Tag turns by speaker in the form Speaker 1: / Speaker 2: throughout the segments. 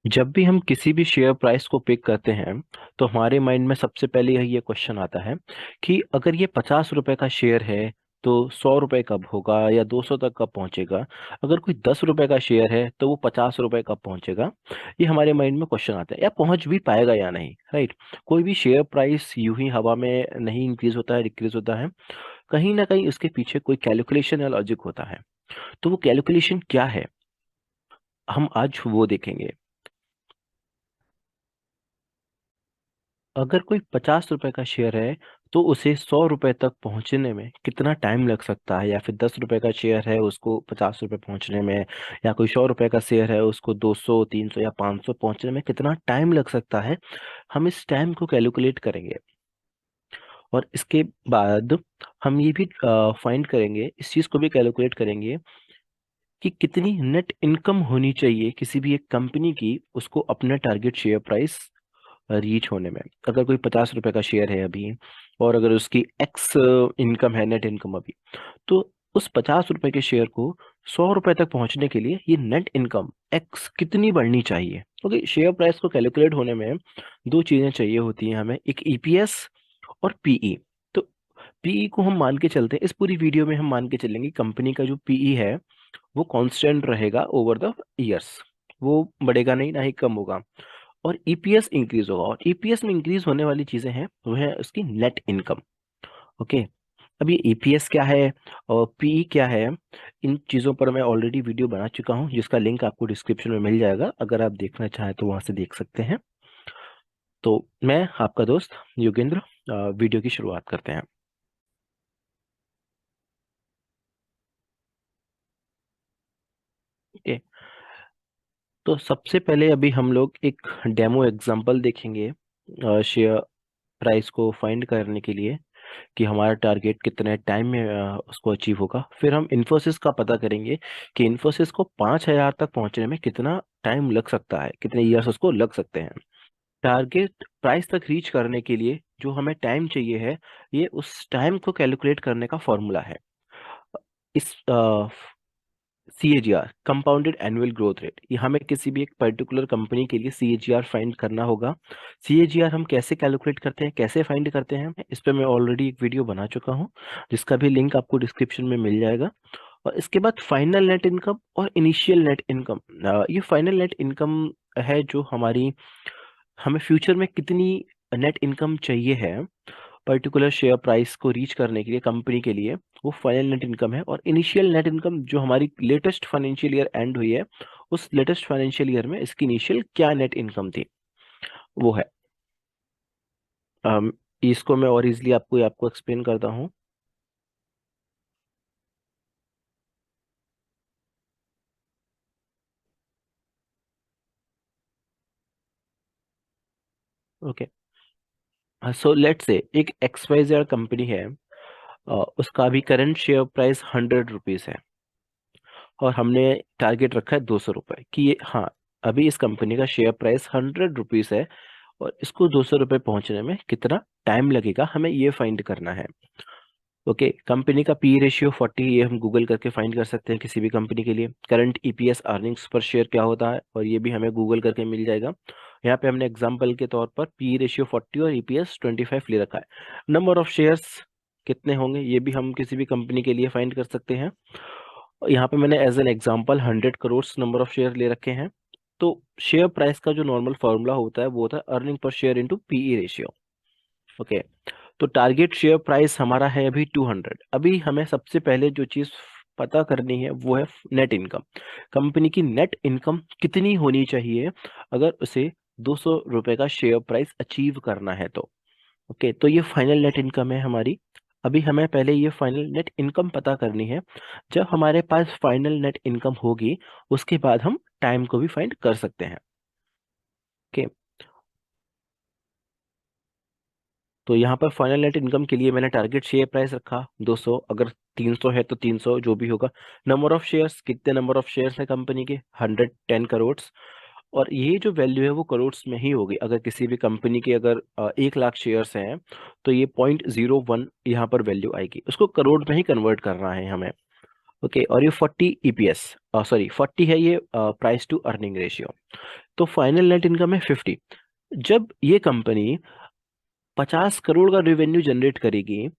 Speaker 1: जब भी हम किसी भी शेयर प्राइस को पिक करते हैं तो हमारे माइंड में सबसे पहले यही ये क्वेश्चन आता है कि अगर ये 50 रुपए का शेयर है तो 100 रुपए कब होगा या 200 तक कब पहुंचेगा। अगर कोई 10 रुपए का शेयर है तो वो 50 रुपए कब पहुंचेगा। ये हमारे माइंड में क्वेश्चन आता है, या पहुंच भी पाएगा या नहीं, राइट। कोई भी शेयर प्राइस यूं ही हवा में नहीं इंक्रीज होता है, डिक्रीज होता है। कहीं ना कहीं उसके पीछे कोई कैलकुलेशन या लॉजिक होता है। तो वो कैलकुलेशन क्या है, हम आज वो देखेंगे। अगर कोई 50 रुपए का शेयर है तो उसे 100 रुपए तक पहुंचने में कितना टाइम लग सकता है, या फिर 10 रुपए का शेयर है उसको 50 रुपए पहुंचने में, या कोई 100 रुपए का शेयर है उसको 200 300 या 500 पहुंचने में कितना टाइम लग सकता है। हम इस टाइम को कैलकुलेट करेंगे और इसके बाद हम ये भी फाइंड करेंगे, इस चीज को भी कैलकुलेट करेंगे कि कितनी नेट इनकम होनी चाहिए किसी भी एक कंपनी की उसको अपना टारगेट शेयर प्राइस रीच होने में। अगर कोई 50 रुपए का शेयर है अभी और अगर उसकी एक्स इनकम है, नेट इनकम अभी, तो उस 50 रुपए के शेयर को 100 रुपए तक पहुंचने के लिए ये नेट इनकम एक्स कितनी बढ़नी चाहिए। ओके, शेयर प्राइस को कैलकुलेट होने में दो चीजें चाहिए होती हैं हमें, एक ईपीएस और पीई। तो पीई को हम मान के चलते हैं, इस पूरी वीडियो में हम मान के चलेंगे कंपनी का जो पीई है वो कांस्टेंट रहेगा ओवर द ईयर्स, वो बढ़ेगा नहीं, ना ही कम होगा। और ईपीएस इंक्रीज होगा, और ईपीएस में इंक्रीज होने वाली चीजें हैं वो है उसकी नेट इनकम। ओके, अब ये ईपीएस क्या है और पीई क्या है, इन चीजों पर मैं ऑलरेडी वीडियो बना चुका हूँ जिसका लिंक आपको डिस्क्रिप्शन में मिल जाएगा, अगर आप देखना चाहें तो वहां से देख सकते हैं। तो मैं आपका दोस्त योगेंद्र, वीडियो की शुरुआत करते हैं। ओके, तो सबसे पहले अभी हम लोग एक डेमो एग्जांपल देखेंगे शेयर प्राइस को फाइंड करने के लिए कि हमारा टारगेट कितने टाइम में उसको अचीव होगा। फिर हम इन्फोसिस का पता करेंगे कि इन्फोसिस को 5,000 तक पहुंचने में कितना टाइम लग सकता है, कितने ईयर्स उसको लग सकते हैं। टारगेट प्राइस तक रीच करने के लिए जो हमें टाइम चाहिए है, ये उस टाइम को कैलकुलेट करने का फॉर्मूला है। इस CAGR, compounded annual growth rate, ये हमें किसी भी एक पर्टिकुलर कंपनी के लिए CAGR फाइंड करना होगा। CAGR हम कैसे कैलकुलेट करते हैं, कैसे फाइंड करते हैं, इस पे मैं ऑलरेडी एक वीडियो बना चुका हूँ जिसका भी लिंक आपको डिस्क्रिप्शन में मिल जाएगा। और इसके बाद फाइनल नेट इनकम और इनिशियल नेट इनकम। ये फाइनल नेट इनकम है जो हमारी, हमें फ्यूचर में कितनी नेट इनकम चाहिए है पर्टिकुलर शेयर प्राइस को रीच करने के लिए कंपनी के लिए, वो फाइनल नेट इनकम है। और इनिशियल नेट इनकम जो हमारी लेटेस्ट फाइनेंशियल ईयर एंड हुई है, उस लेटेस्ट फाइनेंशियल ईयर में इसकी इनिशियल क्या नेट इनकम थी, वो है। इसको मैं और इजली आपको आपको एक्सप्लेन करता हूँ। ओके, सो लेट्स से एक XYZ कंपनी है, उसका अभी करंट शेयर प्राइस 100 रुपीज है और हमने टारगेट रखा है 200 रुपये कि ये, हाँ, अभी इस कंपनी का शेयर प्राइस 100 रुपीज है और इसको 200 रुपये पहुंचने में कितना टाइम लगेगा हमें ये फाइंड करना है। ओके, कंपनी का पी रेशियो 40, ये हम गूगल करके फाइंड कर सकते हैं किसी भी कंपनी के लिए। करंट ईपीएस, अर्निंग्स पर शेयर क्या होता है, और ये भी हमें गूगल करके मिल जाएगा। यहाँ पे हमने एग्जांपल के तौर पर पी रेशियो 40 और ईपीएस 25 ले रखा है। नंबर ऑफ शेयर्स कितने होंगे ये भी हम किसी भी कंपनी के लिए फाइंड कर सकते हैं। यहाँ पे मैंने as an example 100 crore number of share ले रखे हैं। तो शेयर प्राइस का जो नॉर्मल फॉर्मूला होता है वो होता है earning per share into PE ratio. Okay, तो टारगेट शेयर प्राइस हमारा है अभी 200। अभी हमें सबसे पहले जो चीज पता करनी है वो है नेट इनकम। कंपनी की नेट इनकम कितनी होनी चाहिए अगर उसे 200 रुपए का शेयर प्राइस अचीव करना है तो। ओके, तो ये फाइनल नेट इनकम है हमारी। अभी हमें पहले ये फाइनल नेट इनकम पता करनी है। जब हमारे पास फाइनल नेट इनकम होगी उसके बाद हम टाइम को भी फाइंड कर सकते हैं। ओके, तो यहाँ पर फाइनल नेट इनकम के लिए मैंने टारगेट शेयर प्राइस रखा 200, अगर 300 है तो 300 जो भी होगा। नंबर ऑफ शेयर्स, कितने नंबर ऑफ शेयर्स है कंपनी के, 110 करोड़। और ये जो वैल्यू है वो करोड़ में ही होगी। अगर किसी भी कंपनी के अगर 1 लाख शेयर्स हैं तो ये 0.01 यहाँ पर वैल्यू आएगी, उसको करोड़ में ही कन्वर्ट करना है हमें। ओके, और ये 40 ईपीएस, सॉरी 40 है ये प्राइस टू अर्निंग रेशियो। तो फाइनल नेट इनकम है 50। जब ये कंपनी 50 करोड़ का रेवेन्यू जनरेट करेगी,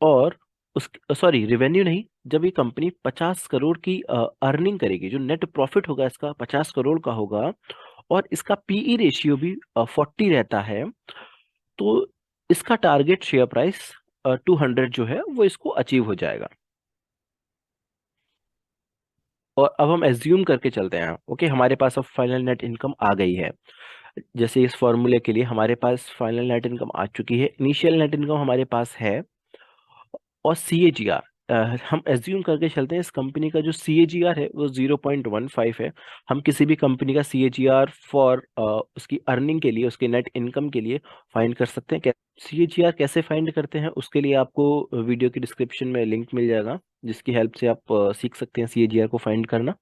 Speaker 1: और उस सॉरी रेवेन्यू नहीं, जब ये कंपनी 50 करोड़ की अर्निंग करेगी, जो नेट प्रॉफिट होगा इसका 50 करोड़ का होगा, और इसका पीई रेशियो भी 40 रहता है, तो इसका टारगेट शेयर प्राइस 200 जो है वो इसको अचीव हो जाएगा। और अब हम एज्यूम करके चलते हैं, ओके, हमारे पास अब फाइनल नेट इनकम आ गई है। जैसे इस फॉर्मूले के लिए हमारे पास फाइनल नेट इनकम आ चुकी है, इनिशियल नेट इनकम हमारे पास है, और सीएजीआर हम एज्यूम करके चलते हैं, इस कंपनी का जो सीएजीआर है वो 0.15 है। हम किसी भी कंपनी का सीएजीआर फॉर उसकी अर्निंग के लिए, उसके नेट इनकम के लिए फाइंड कर सकते हैं। सीएजीआर कैसे फाइंड करते हैं उसके लिए आपको वीडियो की डिस्क्रिप्शन में लिंक मिल जाएगा, जिसकी हेल्प से आप सीख सकते हैं सीएजीआर को फाइंड करना।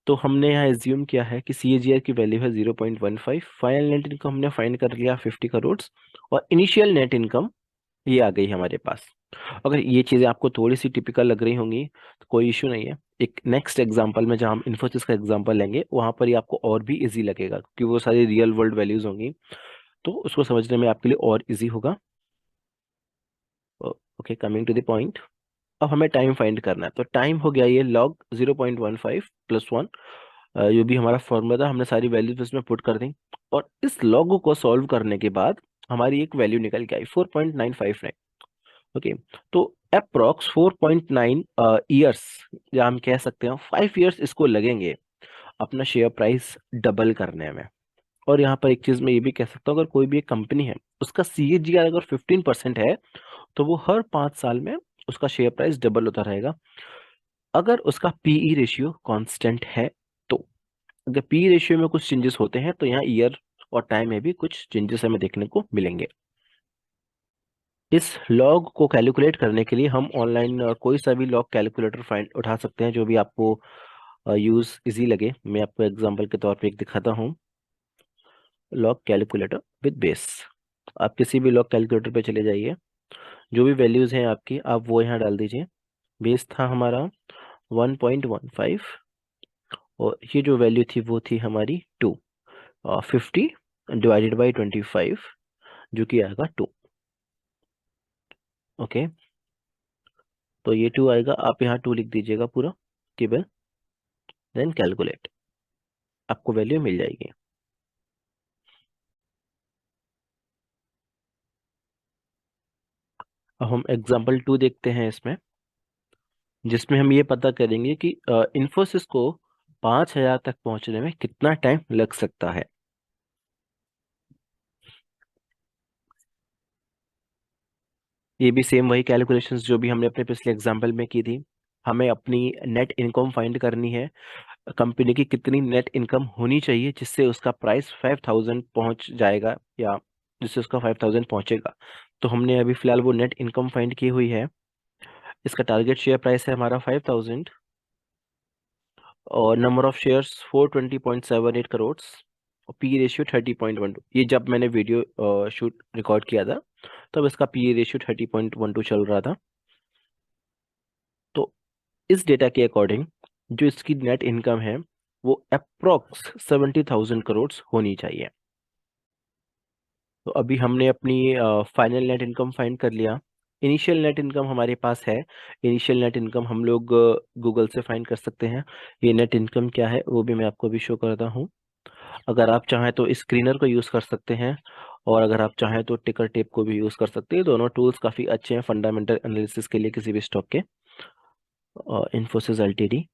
Speaker 1: तो हमने यहाँ एज्यूम किया है कि सीएजीआर की वैल्यू है 0.15, फाइनल नेट इनकम हमने फाइंड कर लिया 50 करोड़, और इनिशियल नेट इनकम ये आ गई हमारे पास। अगर ये चीज़ें आपको थोड़ी सी टिपिकल लग रही होंगी तो कोई इश्यू नहीं है, एक नेक्स्ट एग्जांपल में जहाँ हम इन्फोसिस का एग्जांपल लेंगे वहां पर ये आपको और भी इजी लगेगा, क्योंकि वो सारी रियल वर्ल्ड वैल्यूज होंगी, तो उसको समझने में आपके लिए और इजी होगा। Okay, coming to the point. अब हमें टाइम फाइंड करना है, तो टाइम हो गया ये लॉग 0.15 + 1, जो भी हमारा फॉर्मूला था हमने सारी वैल्यूज इसमें पुट कर दी, और इस लॉग को सॉल्व करने के बाद हमारी एक वैल्यू निकल के आई 4.959। ओके, तो अप्रोक्स 4.9 ईयर्स, या हम कह सकते हैं 5 ईयर्स इसको लगेंगे अपना शेयर प्राइस डबल करने में। और यहाँ पर एक चीज मैं ये भी कह सकता हूँ, अगर कोई भी एक कंपनी है उसका सीएजीआर अगर 15% है, तो वो हर 5 साल में उसका शेयर प्राइस डबल होता रहेगा, अगर उसका पीई रेशियो कांस्टेंट है। तो अगर पीई रेशियो में कुछ चेंजेस होते हैं तो यहाँ ईयर और टाइम में भी कुछ चेंजेस हमें देखने को मिलेंगे। इस लॉग को कैलकुलेट करने के लिए हम ऑनलाइन कोई सा भी लॉग कैलकुलेटर फाइंड उठा सकते हैं, जो भी आपको यूज इजी लगे। मैं आपको एग्जांपल के तौर पे एक दिखाता हूँ, लॉग कैलकुलेटर विद बेस। आप किसी भी लॉग कैलकुलेटर पे चले जाइए, जो भी वैल्यूज हैं आपकी आप वो यहाँ डाल दीजिए। बेस था हमारा 1.15, और ये जो वैल्यू थी वो थी हमारी 2, 50 / 25, जो कि आएगा 2। ओके, तो ये 2 आएगा, आप यहाँ 2 लिख दीजिएगा पूरा केवल, देन कैलकुलेट, आपको वैल्यू मिल जाएगी। अब हम एग्जांपल 2 देखते हैं इसमें, जिसमें हम ये पता करेंगे कि इन्फोसिस को 5,000 तक पहुंचने में कितना टाइम लग सकता है। ये भी सेम वही कैलकुलेशंस जो भी हमने अपने पिछले एग्जांपल में की थी। हमें अपनी नेट इनकम फाइंड करनी है, कंपनी की कितनी नेट इनकम होनी चाहिए जिससे उसका प्राइस 5,000 पहुंच जाएगा, या जिससे उसका 5,000 पहुंचेगा। तो हमने अभी फिलहाल वो नेट इनकम फाइंड की हुई है। इसका टारगेट शेयर प्राइस है हमारा 5,000, और नंबर ऑफ शेयर्स 420.78 करोड़, और पी रेशियो 30.12। ये जब मैंने वीडियो शूट रिकॉर्ड किया था तब इसका पी रेशियो 30.12 चल रहा था। तो इस डेटा के अकॉर्डिंग जो इसकी नेट इनकम है वो अप्रोक्स 70,000 करोड़ होनी चाहिए। तो अभी हमने अपनी फाइनल नेट इनकम फाइंड कर लिया। इनिशियल नेट इनकम हमारे पास है, इनिशियल नेट इनकम हम लोग गूगल से फाइंड कर सकते हैं। ये नेट इनकम क्या है वो भी मैं आपको अभी शो करता हूँ। अगर आप चाहें तो स्क्रीनर को यूज़ कर सकते हैं, और अगर आप चाहें तो टिकर टेप को भी यूज़ कर सकते हैं। दोनों टूल्स काफ़ी अच्छे हैं फंडामेंटल एनालिसिस के लिए किसी भी स्टॉक के। इन्फोसिस एलटीडी।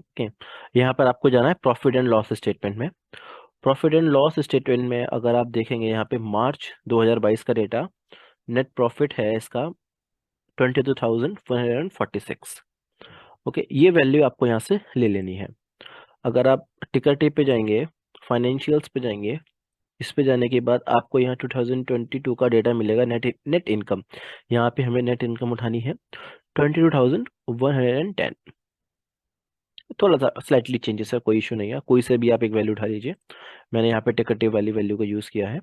Speaker 1: ओके, यहाँ पर आपको जाना है प्रॉफिट एंड लॉस स्टेटमेंट में। प्रॉफिट एंड लॉस स्टेटमेंट में अगर आप देखेंगे यहाँ पे मार्च 2022 का डेटा, नेट प्रॉफिट है इसका 22,146। ओके, ये वैल्यू आपको यहाँ से ले लेनी है। अगर आप टिकर टेप पे जाएंगे, फाइनेंशियल्स पे जाएंगे, इस पे जाने के बाद आपको यहाँ 2022 का डेटा मिलेगा, नेट नेट इनकम। यहाँ पे हमें नेट इनकम उठानी है 22,110। थोड़ा सा स्लाइटली चेंजेस है, कोई इशू नहीं है, कोई से भी आप एक वैल्यू उठा लीजिए। मैंने यहाँ पे टिकटिव वाली वैल्यू को यूज़ किया है।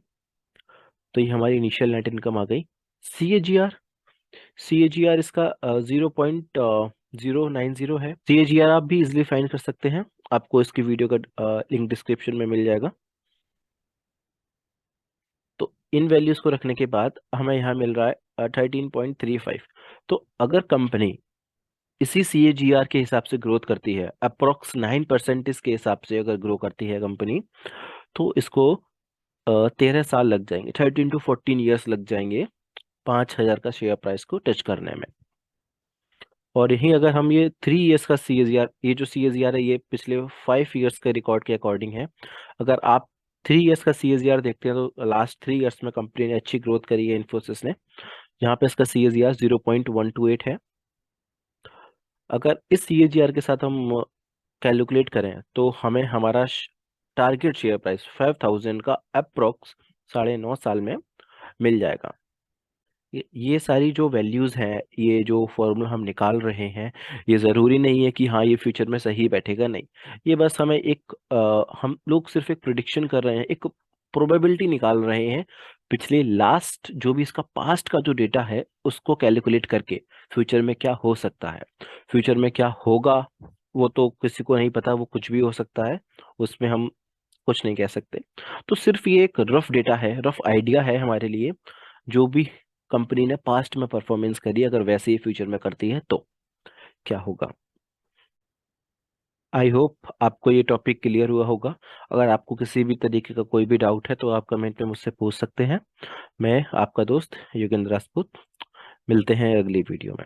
Speaker 1: तो ये हमारी इनिशियल नेट इनकम आ गई। सीएजीआर CAGR इसका 0.090 है। CAGR आप भी इजिली फाइंड कर सकते हैं, आपको इसकी वीडियो का लिंक डिस्क्रिप्शन में मिल जाएगा। तो इन वैल्यूज को रखने के बाद हमें यहाँ मिल रहा है 13.35। तो अगर कंपनी इसी CAGR के हिसाब से ग्रोथ करती है, अप्रोक्स 9% के हिसाब से अगर ग्रो करती है कंपनी, तो इसको 13 साल लग जाएंगे, 13 to 14 ईयर्स लग जाएंगे 5,000 का शेयर प्राइस को टच करने में। और यही अगर हम ये 3 ईयर्स का CAGR, ये जो CAGR है ये पिछले 5 ईयर्स के रिकॉर्ड के अकॉर्डिंग है। अगर आप 3 ईयर्स का CAGR देखते हैं तो लास्ट 3 ईयर्स में कंपनी ने अच्छी ग्रोथ करी है, इन्फोसिस ने। यहाँ पे इसका CAGR 0.128 है। अगर इस CAGR के साथ हम कैलकुलेट करें तो हमें हमारा टारगेट शेयर प्राइस 5,000 का अप्रोक्स 9.5 साल में मिल जाएगा। ये सारी जो वैल्यूज हैं, ये जो फॉर्मूला हम निकाल रहे हैं, ये ज़रूरी नहीं है कि हाँ ये फ्यूचर में सही बैठेगा, नहीं। ये बस हमें हम लोग सिर्फ एक प्रिडिक्शन कर रहे हैं, एक प्रोबेबिलिटी निकाल रहे हैं पिछले लास्ट जो भी इसका पास्ट का जो डेटा है उसको कैलकुलेट करके फ्यूचर में क्या हो सकता है। फ्यूचर में क्या होगा वो तो किसी को नहीं पता, वो कुछ भी हो सकता है, उसमें हम कुछ नहीं कह सकते। तो सिर्फ ये एक रफ डेटा है, रफ आइडिया है हमारे लिए। जो भी कंपनी ने पास्ट में परफॉर्मेंस करी, अगर वैसे ही फ्यूचर में करती है तो क्या होगा। आई होप आपको ये टॉपिक क्लियर हुआ होगा। अगर आपको किसी भी तरीके का कोई भी डाउट है तो आप कमेंट में मुझसे पूछ सकते हैं। मैं आपका दोस्त योगेंद्र राजपूत, मिलते हैं अगली वीडियो में।